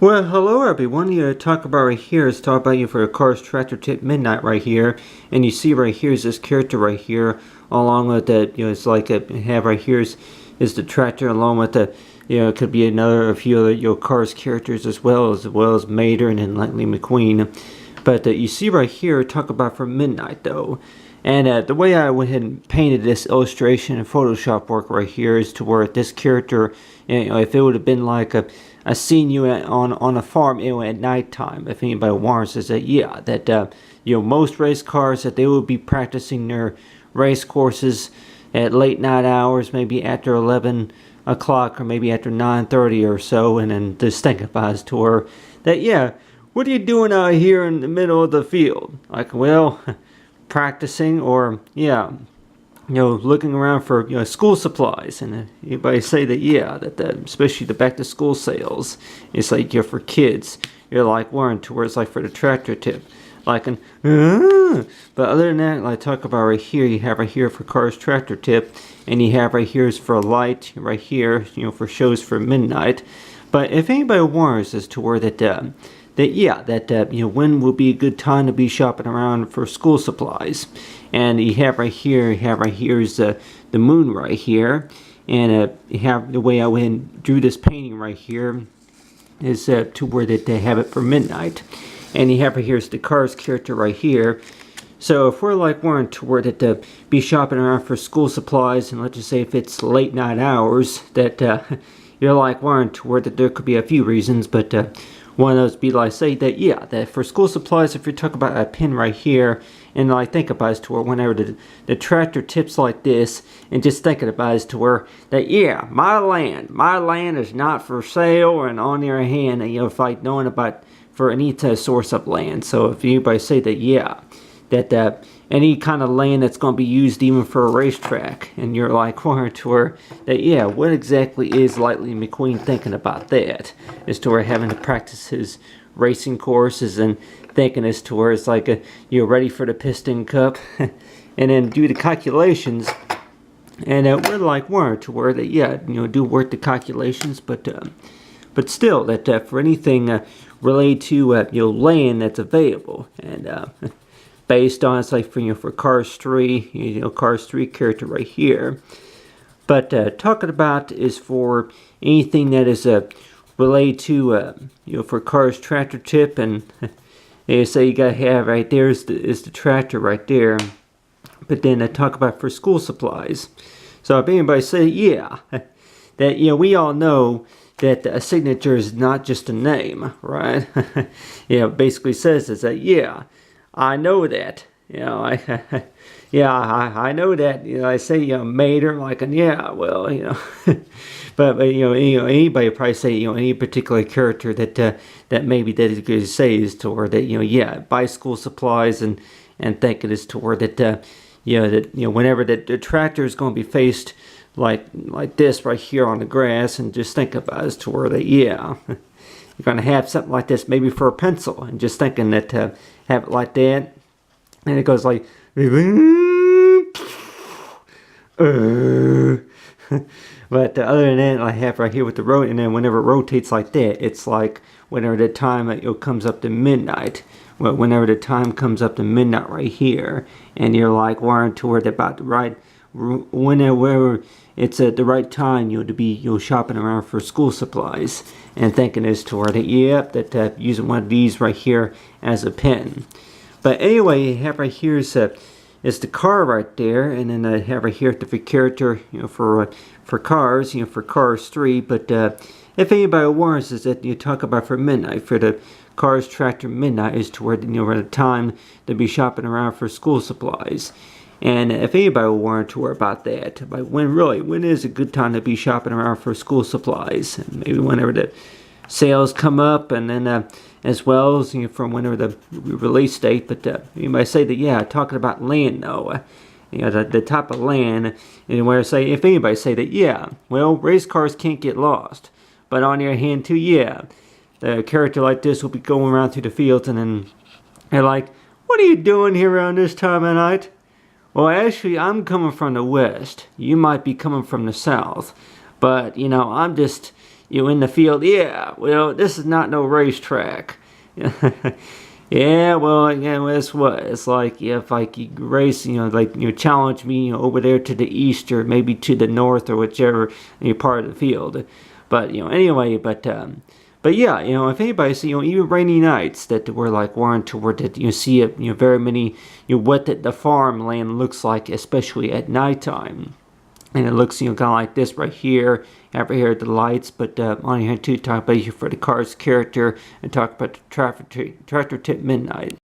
Well, hello everyone. Talk about right here is talk about you for a Cars Tractor Tip Midnight right here, and you see right here is this character right here, along with the it's like have right here is the tractor along with the it could be a few other Cars characters as well as Mater and then likely McQueen, but you see right here talk about for Midnight though. And the way I went ahead and painted this illustration in Photoshop work right here is to where this character, if it would have been like a scene on a farm, at nighttime. If anybody wants, is that most race cars that they would be practicing their race courses at late night hours, maybe after 11 o'clock or maybe after 9:30 or so, and then just think about it to where that what are you doing out here in the middle of the field? Like, well. Practicing or looking around for school supplies, and anybody say that especially the back to school sales, it's like for kids, you're like wearing towards like for the tractor tip, like but other than that, like talk about right here, you have right here for Cars Tractor Tip, and you have right here is for a light right here, for shows for midnight. But if anybody wants as to where when will be a good time to be shopping around for school supplies. And you have right here is the moon right here, and you have the way I went and drew this painting right here is to where that they have it for midnight. And you have right here is the Cars character right here. So if we're like wanting to where that to be shopping around for school supplies, and let's just say if it's late night hours, that you're like wanting to where that there could be a few reasons, but one of those be like say that for school supplies, if you're talking about a pin right here, and like think about it to where whenever the tractor tips like this, and just thinking about it to where that my land is not for sale and on your hand, and if like knowing about for any to source up land. So if anybody say that any kind of land that's going to be used even for a racetrack, and you're like wondering to where that what exactly is Lightly McQueen thinking about that, as to where having to practice his racing courses and thinking as to where it's like you're ready for the Piston Cup and then do the calculations, and we're like wondering to where that do work the calculations, but still that for anything related to land that's available, and based on it's like for Cars 3, Cars 3 character right here. But talking about is for anything that is related to for Cars Tractor Tip, and they say you gotta have right there is the tractor right there. But then I talk about for school supplies. So if anybody say that we all know that a signature is not just a name, right? Basically says is that I know that, I know that, I say, Mater, like, and but anybody probably say, any particular character that maybe that is going to say is to where that, buy school supplies and think it is to where that, whenever the tractor is going to be faced like this right here on the grass, and just think about it as to where that, you're going to have something like this maybe for a pencil, and just thinking that have it like that, and it goes like but other than that, I have right here with the road, and then whenever it rotates like that, it's like whenever the time comes up to midnight. Well, whenever the time comes up to midnight right here, and you're like wiring toward about the right, whenever it's at the right time, to be shopping around for school supplies, and thinking as toward it. That using one of these right here as a pen. But anyway, you have right here is the car right there, and then I have right here the character for cars, for Cars 3. But if anybody wants is that you talk about for midnight for the Cars Tractor Midnight is to where the time to be shopping around for school supplies. And if anybody will want to worry about that, like when is a good time to be shopping around for school supplies? And maybe whenever the sales come up, and then as well as from whenever the release date. But anybody say that talking about land though, the type of land, and where say if anybody say that well, race cars can't get lost, but on the other hand too, the character like this will be going around through the fields, and then they're like, what are you doing here around this time of night? Well, actually, I'm coming from the west. You might be coming from the south. But, I'm just, you in the field. Yeah, well, this is not no racetrack. Yeah, well, again, that's what it's like. Yeah, if like you race, like challenge me, over there to the east or maybe to the north or whichever part of the field. But anyway, but yeah, if anybody see, even rainy nights that we're like warned toward that see it, very many, what the farmland looks like, especially at nighttime. And it looks, kind of like this right here. Over here, the lights. But on here to talk about for the Cars character and talk about the tractor tip midnight.